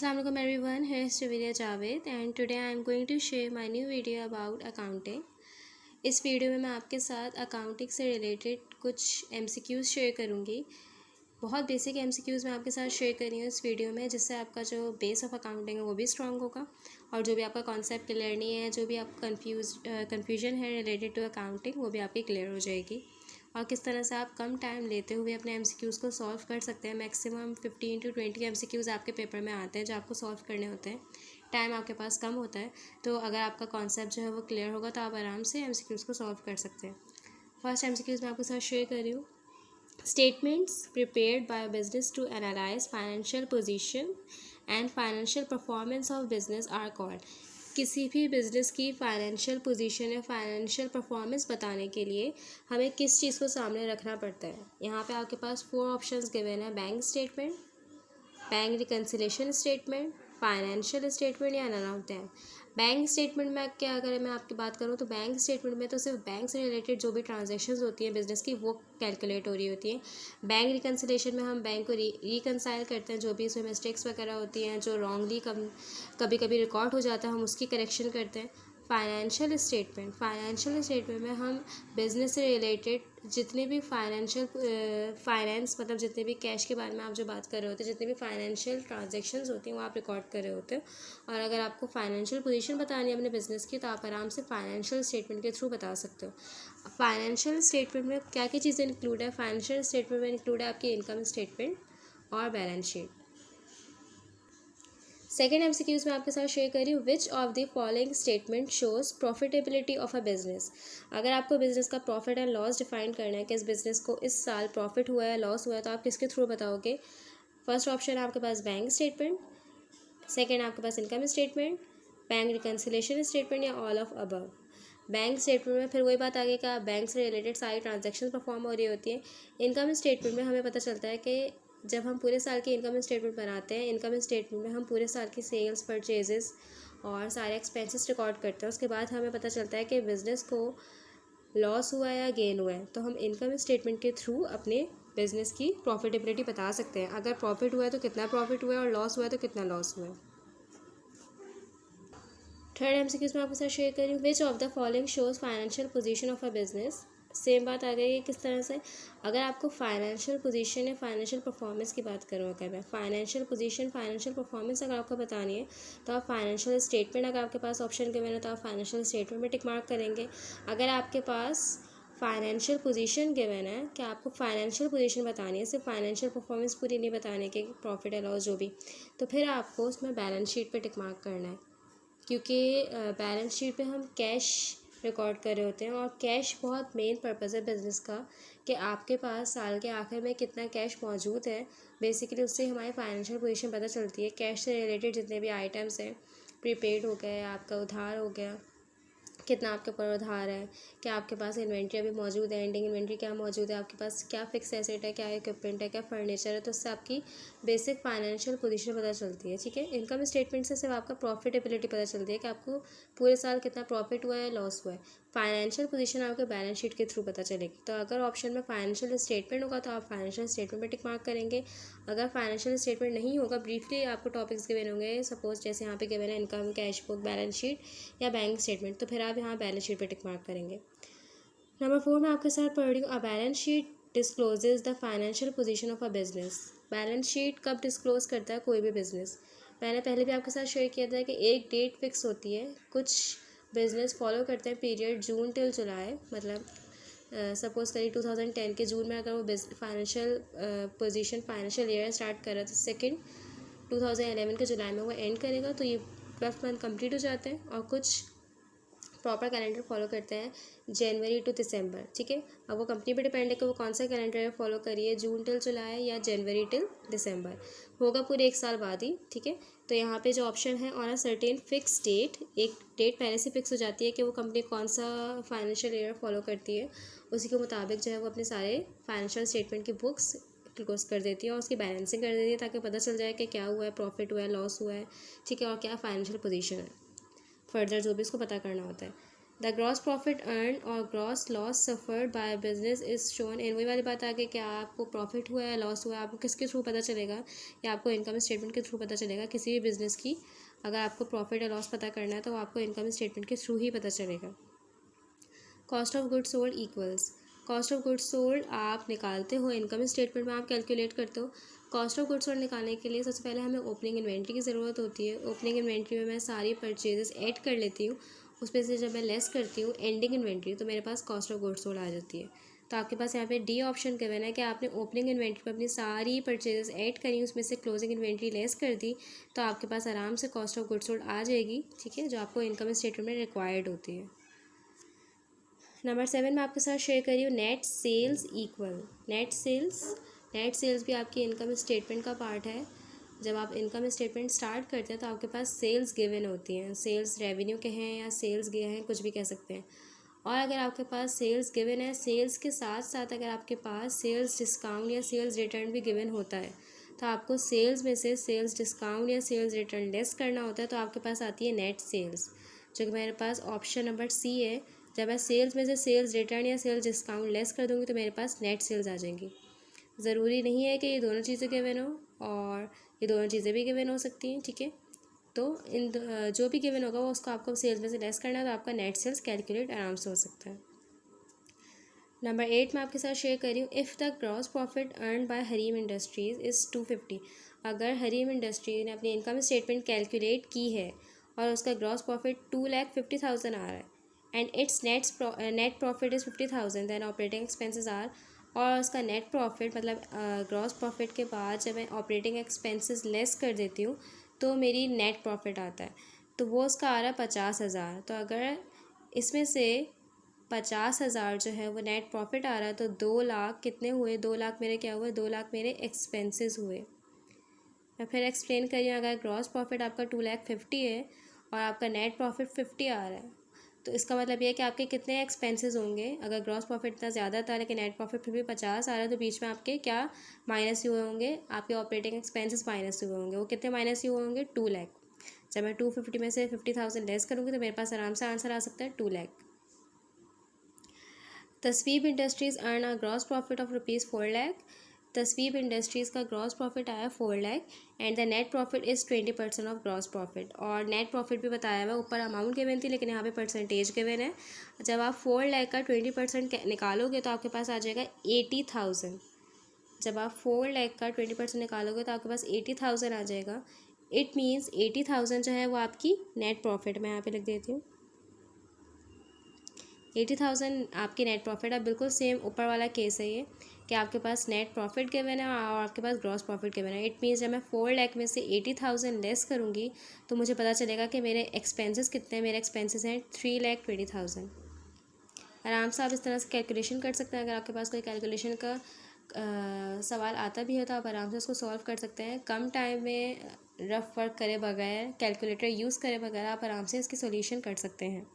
Assalamualaikum everyone, here is Javeria Javed and today I am going to share my new video about accounting। इस video में मैं आपके साथ accounting से related कुछ MCQs शेयर करूँगी। बहुत बेसिक MCQs मैं आपके साथ शेयर कर रही हूँ इस वीडियो में, जिससे आपका जो बेस ऑफ अकाउंटिंग है वो भी स्ट्रॉन्ग होगा और जो भी आपका कॉन्सेप्ट क्लियर नहीं है, जो भी आपको कन्फ्यूजन है रिलेटेड टू अकाउंटिंग, वो भी आपकी क्लियर हो जाएगी। और किस तरह से आप कम टाइम लेते हुए अपने MCQs को सॉल्व कर सकते हैं। मैक्सिमम 15 to 20 MCQs आपके पेपर में आते हैं जो आपको सॉल्व करने होते हैं। टाइम आपके पास कम होता है, तो अगर आपका कॉन्सेप्ट जो है वो क्लियर होगा तो आप आराम से MCQs को सॉल्व कर सकते हैं। फर्स्ट MCQs मैं आपके साथ शेयर कर रही हूँ। Statements prepared by a business to analyze financial position and financial performance of business are called। किसी भी बिज़नेस की फाइनेंशियल पोजीशन या फाइनेंशियल परफॉर्मेंस बताने के लिए हमें किस चीज़ को सामने रखना पड़ता है। यहाँ पे आपके पास 4 ऑप्शंस गिवन है: bank statement, bank reconciliation statement, financial statement या none of them. Bank statement में क्या, अगर मैं आपकी बात करूँ तो बैंक स्टेटमेंट में तो सिर्फ बैंक से रिलेटेड जो भी ट्रांजैक्शंस होती हैं बिज़नेस की, वो कैलकुलेट हो रही होती हैं। बैंक रिकन्सिलेशन में हम बैंक को रिकन्साइल करते हैं, जो भी इसमें मिस्टेक्स वगैरह होती हैं, जो रॉन्गली कभी कभी रिकॉर्ड हो जाता है, हम उसकी करेक्शन करते हैं। फाइनेंशियल स्टेटमेंट में हम बिज़नेस से रिलेटेड जितने भी फाइनेंस मतलब जितने भी कैश के बारे में आप जो बात कर रहे होते हैं, जितने भी फाइनेंशियल ट्रांजैक्शंस होती हैं वो आप रिकॉर्ड कर रहे होते हैं। और अगर आपको फाइनेंशियल पोजीशन बतानी है अपने बिज़नेस की, तो आप आराम से फाइनेंशियल स्टेटमेंट के थ्रू बता सकते हो। फाइनेंशियल स्टेटमेंट में क्या क्या चीज़ें इंक्लूड है? फाइनेंशियल स्टेटमेंट में इंक्लूड है आपकी इनकम स्टेटमेंट और बैलेंस शीट। सेकेंड MCQs मैं आपके साथ शेयर कर रही हूँ। विच of the following statement shows profitability of a business. अगर आपको बिजनेस का प्रॉफिट एंड लॉस डिफाइन करना है कि इस बिजनेस को इस साल प्रॉफिट हुआ है लॉस हुआ है, तो आप किसके थ्रू बताओगे? फर्स्ट ऑप्शन है आपके पास बैंक स्टेटमेंट, सेकेंड आपके पास income statement, bank reconciliation statement या all of above. Bank statement में फिर वही बात आगे का बैंक से रिलेटेड सारी ट्रांजैक्शन परफॉर्म हो रही होती है। इनकम स्टेटमेंट में हमें पता चलता है कि जब हम पूरे साल की इनकम स्टेटमेंट बनाते हैं, इनकम स्टेटमेंट में हम पूरे साल की सेल्स, परचेजेस और सारे एक्सपेंसेस रिकॉर्ड करते हैं। उसके बाद हमें पता चलता है कि बिज़नेस को लॉस हुआ है या गेन हुआ है, तो हम इनकम स्टेटमेंट के थ्रू अपने बिज़नेस की प्रॉफिटेबिलिटी बता सकते हैं। अगर प्रॉफिट हुआ है तो कितना प्रॉफिट हुआ है, और लॉस हुआ है तो कितना लॉस हुआ है। थर्ड MCQs मैं आपके साथ शेयर कर रही हूँ। विच of the following shows financial position of a business. Same बात आ गई है, किस तरह से? अगर आपको फाइनेंशियल पोजीशन या फाइनेंशियल परफॉर्मेंस की बात करूँ, अगर मैं फाइनेंशियल पोजीशन, फाइनेंशियल परफॉर्मेंस अगर आपको बतानी है, तो आप फाइनेंशियल स्टेटमेंट, अगर आपके पास ऑप्शन के मैंने, तो आप फाइनेंशियल स्टेटमेंट में टिक मार्क करेंगे। अगर आपके पास फाइनेंशियल पोजीशन गिवन है कि आपको फाइनेंशियल पोजीशन बतानी है, सिर्फ फाइनेंशियल परफॉर्मेंस पूरी नहीं बताने के प्रॉफिट या लॉस जो भी, तो फिर आपको उसमें बैलेंस शीट पे टिक मार्क करना है, क्योंकि बैलेंस शीट पे हम कैश रिकॉर्ड कर रहे होते हैं और कैश बहुत मेन पर्पज़ है बिज़नेस का, कि आपके पास साल के आखिर में कितना कैश मौजूद है। बेसिकली उससे हमारी फाइनेंशियल पोजीशन पता चलती है। कैश से रिलेटेड जितने भी आइटम्स हैं, प्रीपेड हो गया, आपका उधार हो गया, कितना आपके ऊपर उधार है, क्या आपके पास इन्वेंट्री अभी मौजूद है, एंडिंग इन्वेंट्री क्या मौजूद है, आपके पास क्या फिक्स एसेट है, क्या इक्विपमेंट है, क्या फर्नीचर है, तो उससे आपकी बेसिक फाइनेंशियल पोजीशन पता चलती है। ठीक है, इनकम स्टेटमेंट से सिर्फ आपका प्रॉफिटेबिलिटी पता चलती है कि आपको पूरे साल कितना प्रॉफिट हुआ है, लॉस हुआ है। फाइनेंशियल पोजीशन आपके बैलेंस शीट के थ्रू पता चलेगी। तो अगर ऑप्शन में फाइनेंशियल स्टेटमेंट होगा तो आप फाइनेंशियल स्टेटमेंट में टिक मार्क करेंगे। अगर फाइनेंशियल स्टेटमेंट नहीं होगा, ब्रीफली आपको टॉपिक्स गिवन होंगे, सपोज जैसे यहाँ पे गिवन है income, cash book, balance sheet या बैंक स्टेटमेंट, तो फिर आप यहाँ बैलेंस शीट पे टिक मार्क करेंगे। नंबर 4 मैं आपके साथ पढ़ रही हूँ। A balance sheet discloses the financial position of a business. Balance sheet कब डिस्क्लोज करता है कोई भी बिजनेस? मैंने पहले भी आपके साथ शेयर किया था कि एक डेट फिक्स होती है। कुछ बिजनेस फॉलो करते हैं पीरियड जून टिल जुलाई, मतलब सपोज करिए 2010 के जून में अगर वो financial position, financial year start कर रहा है, तो सेकेंड 2011 के जुलाई में वो एंड करेगा, तो ये 12 मंथ कंप्लीट हो जाते हैं। और कुछ प्रॉपर कैलेंडर फॉलो करते हैं जनवरी टू दिसंबर। ठीक है, अब वो कंपनी पे डिपेंड है कि वो कौन सा कैलेंडर फॉलो करिए, जून टिल जुलाई या जनवरी टिल दिसंबर, होगा पूरे 1 साल बाद ही। ठीक है, तो यहाँ पे जो ऑप्शन है on a certain fix date, एक डेट पहले से फिक्स हो जाती है कि वो कंपनी कौन सा फाइनेंशियल ईयर फॉलो करती है, उसी के मुताबिक जो है वो अपने सारे फाइनेंशियल स्टेटमेंट की बुक्स क्लोज कर देती है और उसकी बैलेंसिंग कर देती है, ताकि पता चल जाए कि क्या हुआ है, प्रॉफिट हुआ है, लॉस हुआ है, ठीक है, और क्या फाइनेंशियल पोजीशन है फर्दर, जो भी इसको पता करना होता है। द ग्रॉस प्रॉफिट अर्न और gross loss suffered by business is shown in, वही वाली बात आ गई कि आपको प्रॉफिट हुआ है लॉस हुआ है, आपको किसके थ्रू पता चलेगा, या आपको इनकम स्टेटमेंट के थ्रू पता चलेगा। किसी भी बिज़नेस की अगर आपको प्रॉफिट या लॉस पता करना है तो आपको इनकम स्टेटमेंट के थ्रू ही पता चलेगा। Cost of goods sold equals, cost of goods sold आप निकालते हो इनकम स्टेटमेंट में, आप कैलकुलेट करते हो। कॉस्ट ऑफ गुड्स सोल्ड निकालने के लिए सबसे पहले हमें ओपनिंग इन्वेंट्री की ज़रूरत होती है। ओपनिंग इन्वेंट्री में मैं सारी परचेजेस ऐड कर लेती हूँ, उसमें से जब मैं लेस करती हूँ एंडिंग इन्वेंट्री तो मेरे पास कॉस्ट ऑफ गुड्स सोल्ड आ जाती है। तो आपके पास यहाँ पे डी ऑप्शन गिवन है कि आपने ओपनिंग इन्वेंट्री पर अपनी सारी परचेजेस ऐड करी, उसमें से क्लोजिंग इन्वेंट्री लेस कर दी, तो आपके पास आराम से कॉस्ट ऑफ गुड्स सोल्ड आ जाएगी, ठीक है, जो आपको इनकम स्टेटमेंट में रिक्वायर्ड होती है। नंबर 7 मैं आपके साथ शेयर करी हूँ net sales equal. Net sales भी आपकी इनकम स्टेटमेंट का पार्ट है। जब आप इनकम स्टेटमेंट स्टार्ट करते हैं तो आपके पास सेल्स गिवन होती हैं, सेल्स रेवेन्यू के हैं या सेल्स गए हैं, कुछ भी कह सकते हैं। और अगर आपके पास सेल्स गिवन है, सेल्स के साथ साथ अगर आपके पास सेल्स डिस्काउंट या सेल्स रिटर्न भी गिवन होता है तो आपको सेल्स में से सेल्स डिस्काउंट या सेल्स रिटर्न लेस करना होता है, तो आपके पास आती है नेट सेल्स, जो कि मेरे पास ऑप्शन नंबर सी है। जब मैं सेल्स में से सेल्स रिटर्न या सेल्स डिस्काउंट लेस कर दूँगी तो मेरे पास नेट सेल्स आ जाएंगी। ज़रूरी नहीं है कि ये दोनों चीज़ें गिवन हो, और ये दोनों चीज़ें भी गिवन हो सकती हैं, ठीक है। तो जो भी गिवन होगा वो उसको आपको सेल्स में से लेस करना है, तो आपका नेट सेल्स कैलकुलेट आराम से हो सकता है। नंबर 8 मैं आपके साथ शेयर कर रही हूँ, if the gross profit earn bye Hareem industries is 250। अगर हरीम इंडस्ट्री ने अपनी इनकम स्टेटमेंट कैलकुलेट की है और उसका ग्रॉस प्रॉफिट 2,50,000 आ रहा है and it's net profit is 50,000, then operating expenses are, और उसका नेट प्रॉफिट मतलब ग्रॉस प्रॉफिट के बाद जब मैं ऑपरेटिंग एक्सपेंसेस लेस कर देती हूँ तो मेरी नेट प्रॉफिट आता है, तो वो उसका आ रहा है 50,000। तो अगर इसमें से 50,000 जो है वो नेट प्रॉफिट आ रहा है तो 2 लाख कितने हुए, 2 लाख मेरे क्या हुए, 2 लाख मेरे एक्सपेंसेस हुए। मैं फिर एक्सप्लेन करी, अगर ग्रॉस प्रॉफिट आपका 2,50,000 है और आपका नेट प्रॉफिट 50 आ रहा है तो इसका मतलब ये है कि आपके कितने एक्सपेंसेस होंगे। अगर ग्रॉस प्रॉफिट इतना ज़्यादा था लेकिन नेट प्रॉफिट फिर भी 50 आ रहा है तो बीच में आपके क्या माइनस हुए होंगे, आपके ऑपरेटिंग एक्सपेंसेस माइनस हुए होंगे। वो कितने माइनस हुए होंगे, 2 लाख। जब मैं 250 में से 50,000 लेस करूँगी तो मेरे पास आराम से आंसर आ सकता है 2 lakh. Taswib industries earn a gross profit of ₹4 lakh. Taswib industries का ग्रॉस प्रॉफिट आया 4 lakh and the net profit is 20% of gross profit. और नेट प्रॉफिट भी बताया हुआ, ऊपर अमाउंट गिवन थी लेकिन यहाँ पे परसेंटेज गिवन है। जब आप 4 लाख का 20% निकालोगे तो आपके पास आ जाएगा 80,000। जब आप 4 लाख का 20% निकालोगे तो आपके पास 80,000 आ जाएगा। इट मीन्स 80,000 जो है वो आपकी नेट प्रॉफिट, मैं यहाँ पे लिख देती हूँ 80,000 आपकी नेट प्रॉफिट है। बिल्कुल सेम ऊपर वाला केस है ये कि आपके पास नेट प्रॉफिट गिवन है और आपके पास ग्रॉस प्रॉफिट गिवन है। इट मीन्स जब मैं 4 लाख में से 80,000 लेस करूँगी तो मुझे पता चलेगा कि मेरे एक्सपेंसेस कितने हैं। मेरे एक्सपेंसेस हैं 3,20,000। आराम से आप इस तरह से कैलकुलेशन कर सकते हैं। अगर आपके पास कोई कैलकुलेशन का सवाल आता भी है तो आप आराम से उसको सॉल्व कर सकते हैं। कम टाइम में रफ वर्क करे बगैर, कैलकुलेटर यूज़ करे बगैर आप आराम से इसकी सोल्यूशन कर सकते हैं।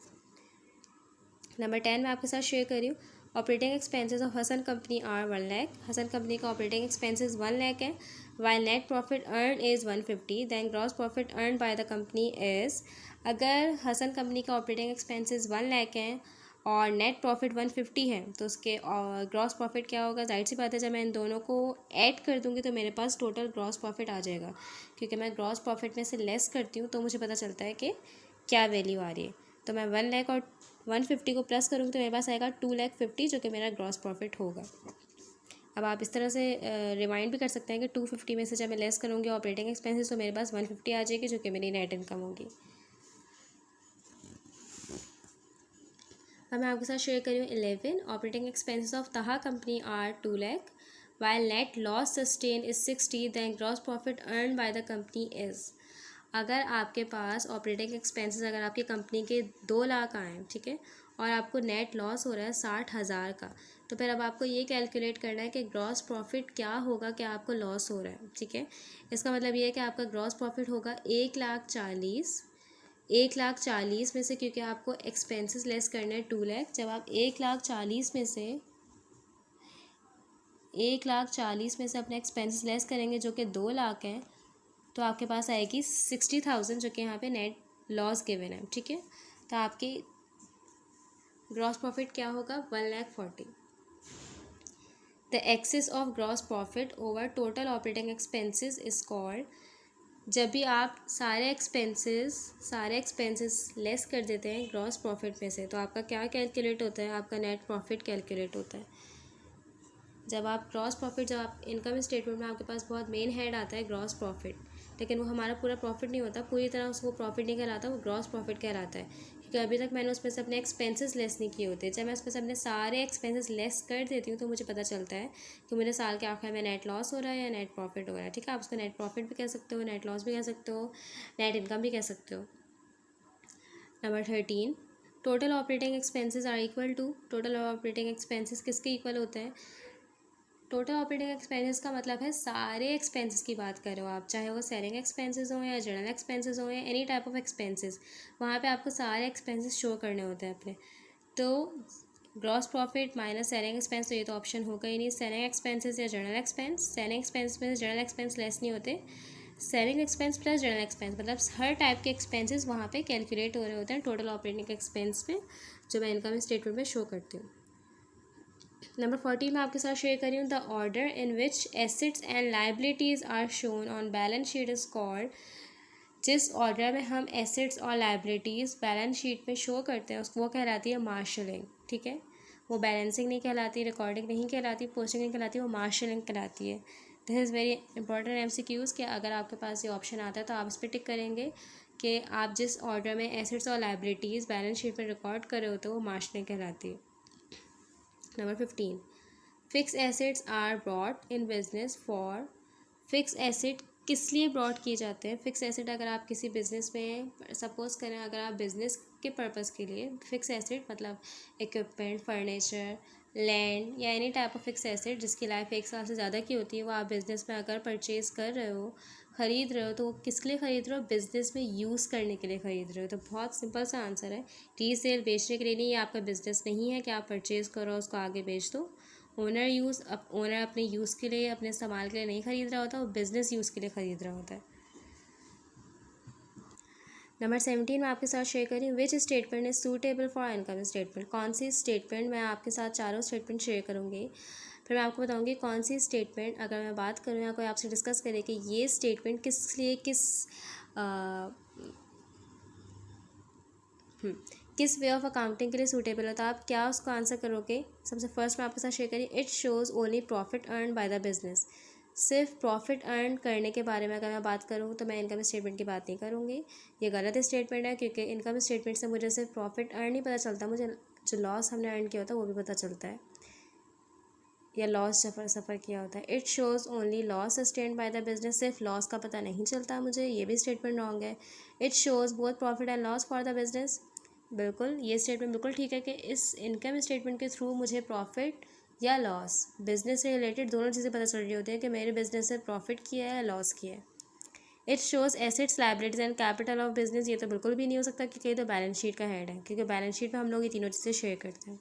नंबर 10 मैं आपके साथ शेयर कर रही हूँ, operating expenses of Hasan company are 1 lakh. Hasan company का ऑपरेटिंग एक्सपेंसेस 1 लाख है, while net profit earn is 150, then gross profit earn by the company is. अगर हसन कंपनी का ऑपरेटिंग एक्सपेंसेस 1 लाख हैं और नेट प्रॉफिट 150 है तो उसके ग्रॉस प्रॉफिट क्या होगा, जाहिर सी बात है जब मैं इन दोनों को ऐड कर दूँगी तो मेरे पास टोटल ग्रॉस प्रॉफिट आ जाएगा। क्योंकि मैं ग्रॉस प्रॉफिट में से लेस करती हूँ तो मुझे पता चलता है कि क्या वैल्यू आ रही है। तो मैं 1 लाख और 150 को प्लस करूँगी तो मेरे पास आएगा 2,50,000 जो कि मेरा ग्रॉस प्रॉफिट होगा। अब आप इस तरह से रिमाइंड भी कर सकते हैं कि 250 में से जब मैं लेस करूँगी ऑपरेटिंग एक्सपेंसेस तो मेरे पास 150 आ जाएगी जो कि मेरी नेट इनकम होगी। अब मैं आपके साथ शेयर करी हूँ 11, operating expenses of Taha company are 2 lakh, while net loss sustain is 60, then gross profit earn by the company is. अगर आपके पास ऑपरेटिंग एक्सपेंसेस अगर आपकी कंपनी के 2 लाख आए, ठीक है, और आपको नेट लॉस हो रहा है 60,000 का, तो फिर अब आपको ये कैलकुलेट करना है कि ग्रॉस प्रॉफिट क्या होगा कि आपको लॉस हो रहा है, ठीक है। इसका मतलब ये है कि आपका ग्रॉस प्रॉफिट होगा 1,40,000 में से, क्योंकि आपको एक्सपेंसेस लेस करना है 2 लाख। जब आप 1,40,000 में से 1,40,000 में से अपने एक्सपेंसेस लेस करेंगे जो कि 2 लाख हैं तो आपके पास आएगी 60,000 जो कि यहाँ पे नेट लॉस गिवन है, ठीक है। तो आपकी ग्रॉस प्रॉफिट क्या होगा, 1,40,000। The excess of gross profit over total operating expenses is called, जब भी आप सारे एक्सपेंसेस लेस कर देते हैं ग्रॉस प्रॉफिट में से, तो आपका क्या कैलकुलेट होता है, आपका नेट प्रॉफिट कैलकुलेट होता है। जब आप ग्रॉस प्रॉफिट, जब आप इनकम स्टेटमेंट में आपके पास बहुत मेन हेड आता है ग्रॉस प्रॉफिट, लेकिन वो हमारा पूरा प्रॉफिट नहीं होता, पूरी तरह उसको प्रॉफिट नहीं कहलाता, वो ग्रॉस प्रॉफिट कहलाता है, क्योंकि अभी तक मैंने उसमें से अपने एक्सपेंसेस लेस नहीं किए होते। जब मैं उसमें से अपने सारे एक्सपेंसेस लेस कर देती हूँ तो मुझे पता चलता है कि मेरे साल के आखिर में नेट लॉस हो रहा है या नेट प्रॉफिट हो रहा है। ठीक है, आप उसको नेट प्रॉफिट भी कह सकते हो, नेट लॉस भी कह सकते हो, नेट इनकम भी कह सकते हो। Number 13, total operating expenses are equal to, total operating expenses किसके इक्वल होते हैं। टोटल ऑपरेटिंग एक्सपेंसेस का मतलब है सारे एक्सपेंसेस की बात कर रहे हो आप, चाहे वो सेलिंग एक्सपेंसेस हो या जनरल एक्सपेंसेस हो या एनी टाइप ऑफ एक्सपेंसेस, वहाँ पे आपको सारे एक्सपेंसेस शो करने होते हैं अपने। तो gross profit minus selling expense, तो ये तो ऑप्शन होगा ही नहीं, सेलिंग एक्सपेंसेस या जनरल एक्सपेंस। सेलिंग एक्सपेंस में जनरल एक्सपेंस लेस नहीं होते, selling expense plus general expense, मतलब हर टाइप के एक्सपेंसेस वहाँ पे कैलकुलेट हो रहे होते हैं टोटल ऑपरेटिंग एक्सपेंस में, जो मैं इनकम स्टेटमेंट में शो करती हूँ। नंबर 40 मैं आपके साथ शेयर कर रही हूँ, the order in which assets and liabilities are shown on balance sheet is called, जिस ऑर्डर में हम एसेट्स और लाइबिलिटीज़ बैलेंस शीट में शो करते हैं उसको वो कहलाती है मार्शलिंग। ठीक है, वो बैलेंसिंग नहीं कहलाती, रिकॉर्डिंग नहीं कहलाती, पोस्टिंग नहीं कहलाती, वो मार्शलिंग कहलाती है। This is very important MCQs कि अगर आपके पास ये ऑप्शन आता है तो आप इस पर टिक करेंगे कि आप जिस ऑर्डर में एसेट्स और लाइबिलिटीज़ बैलेंस शीट में रिकॉर्ड कर रहे होते हो वो मार्शलिंग कहलाती है। Number 15, fix assets are brought in business for, fix asset किस लिए ब्रॉट किए जाते हैं। फिक्स एसेट अगर आप किसी बिजनेस में, सपोज करें अगर आप बिजनेस के पर्पज़ के लिए, फिक्स एसेट मतलब इक्विपमेंट, फर्नीचर, लैंड या any type of fix asset जिसकी लाइफ 1 साल से ज़्यादा की होती है, वो आप बिज़नेस में अगर परचेज़ कर रहे हो, ख़रीद रहे हो, तो वो किस लिए ख़रीद रहे हो, बिज़नेस में यूज़ करने के लिए ख़रीद रहे हो। तो बहुत सिंपल सा आंसर है, रीसेल, बेचने के लिए नहीं, ये आपका बिज़नेस नहीं है कि आप परचेज़ करो उसको आगे बेच दो। ओनर अपने यूज़ के लिए, अपने इस्तेमाल के लिए नहीं ख़रीद रहा होता, वो बिज़नेस यूज़ के लिए ख़रीद रहा होता है। नंबर 17 मैं आपके साथ शेयर करी, which statement is suitable for income statement. कौन सी स्टेटमेंट, मैं आपके साथ चारों स्टेटमेंट शेयर करूँगी, फिर मैं आपको बताऊँगी कौन सी स्टेटमेंट, अगर मैं बात करूँ या कोई आपसे डिस्कस करे कि ये स्टेटमेंट किस लिए, किस वे ऑफ अकाउंटिंग के लिए सूटेबल होता है, आप क्या उसको आंसर करोगे। सबसे फर्स्ट मैं आपके साथ शेयर करी, it shows only profit earn by the business. सिर्फ प्रॉफिट अर्न करने के बारे में अगर मैं बात करूँ तो मैं इनकम स्टेटमेंट की बात नहीं करूँगी, ये गलत स्टेटमेंट है, क्योंकि इनकम स्टेटमेंट से मुझे सिर्फ प्रॉफिट अर्न नहीं पता चलता, मुझे जो लॉस हमने अर्न किया होता है वो भी पता चलता है, या लॉस सफ़र किया होता है। It shows only loss sustained by the business, सिर्फ लॉस का पता नहीं चलता मुझे, ये भी स्टेटमेंट रॉन्ग है। It shows both profit and loss for the business, बिल्कुल ये स्टेटमेंट बिल्कुल ठीक है कि इस इनकम स्टेटमेंट के थ्रू मुझे प्रॉफिट या लॉस, बिजनेस से रिलेटेड दोनों चीज़ें पता चल रही होती हैं कि मेरे बिजनेस से प्रॉफिट किया है या लॉस किया है। It shows assets, liabilities and capital of business, ये तो बिल्कुल भी नहीं हो सकता क्योंकि ये तो बैलेंस शीट का हेड है, क्योंकि बैलेंस शीट में हम लोग ये तीनों चीज़ें शेयर करते हैं।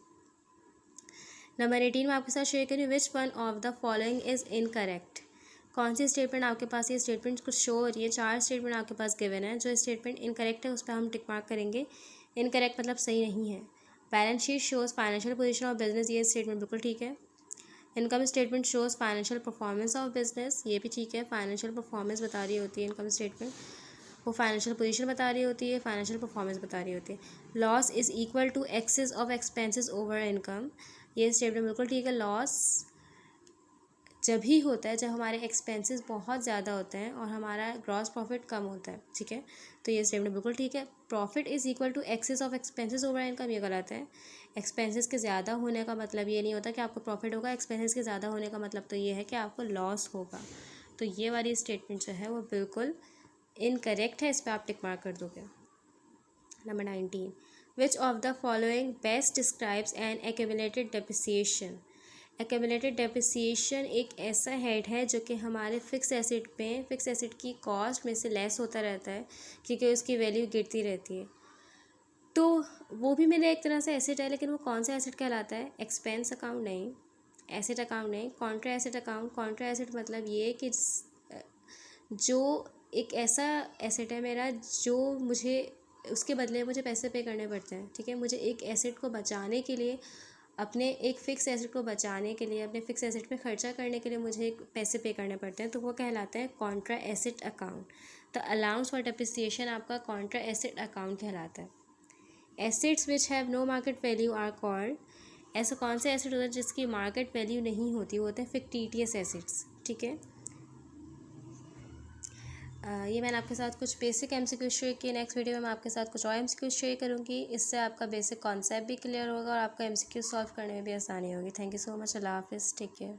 नंबर 18 में आपके साथ शेयर करें, which one of the following is incorrect. कौन सी स्टेटमेंट आपके पास, ये स्टेटमेंट कुछ शो हो रही है, 4 स्टेटमेंट आपके पास गिवन है, जो स्टेटमेंट इनकरेक्ट है उस पर हम टिक मार्क करेंगे, इनकरेक्ट मतलब सही नहीं है। Balance sheet shows financial position of business, ये स्टेटमेंट बिल्कुल ठीक है। Income statement shows financial performance of business, ये भी ठीक है, फाइनेंशियल परफॉर्मेंस बता रही होती है इनकम स्टेटमेंट, वो फाइनेंशियल पोजीशन बता रही होती है, फाइनेंशियल परफॉर्मेंस बता रही होती है। Loss is equal to excess of expenses over income, ये स्टेटमेंट बिल्कुल ठीक है। लॉस जब ही होता है जब हमारे एक्सपेंसेस बहुत ज़्यादा होते हैं और हमारा ग्रॉस प्रॉफिट कम होता है, ठीक है, तो ये स्टेटमेंट बिल्कुल ठीक है। Profit is equal to excess of expenses over income, ये गलत है। एक्सपेंसेस के ज़्यादा होने का मतलब ये नहीं होता कि आपको प्रॉफिट होगा, एक्सपेंसेस के ज़्यादा होने का मतलब तो ये है कि आपको लॉस होगा, तो ये वाली स्टेटमेंट जो है वो बिल्कुल इनकरेक्ट है, इस पर आप टिक मार्क कर दोगे। Number 19, which of the following best describes an accumulated depreciation. Accumulated depreciation एक ऐसा हेड है जो कि हमारे फिक्स एसेट में, फिक्स एसेट की कॉस्ट में से लेस होता रहता है क्योंकि उसकी वैल्यू गिरती रहती है, तो वो भी मेरे एक तरह से एसेट है, लेकिन वो कौन सा एसेट कहलाता है, एक्सपेंस अकाउंट नहीं, एसेट अकाउंट नहीं, Contra asset account. Contra asset मतलब ये कि जो एक ऐसा एसेट है मेरा जो मुझे उसके बदले मुझे पैसे पे करने पड़ते हैं, ठीक है। मुझे एक एसेट को बचाने के लिए, अपने एक फ़िक्स एसेट को बचाने के लिए, अपने फ़िक्स एसेट पे खर्चा करने के लिए मुझे एक पैसे पे करने पड़ते हैं, तो वो कहलाता है कॉन्ट्रा एसेट अकाउंट। तो अलाउंस फॉर डेप्रिसिएशन आपका कॉन्ट्रा एसेट अकाउंट कहलाता है। Assets which have no market value are called, ऐसा कौन से एसेट होता है जिसकी मार्केट वैल्यू नहीं होती, वो होते हैं फिक्टिटियस एसेट्स, ठीक है। ये मैंने आपके साथ कुछ बेसिक एमसीक्यू शेयर किए। नेक्स्ट वीडियो में मैं आपके साथ कुछ और एमसीक्यू शेयर करूँगी, इससे आपका बेसिक कॉन्सेप्ट भी क्लियर होगा और आपका एमसीक्यू सॉल्व करने में भी आसानी होगी। Thank you so much. अल्लाह हाफिज़। Take care.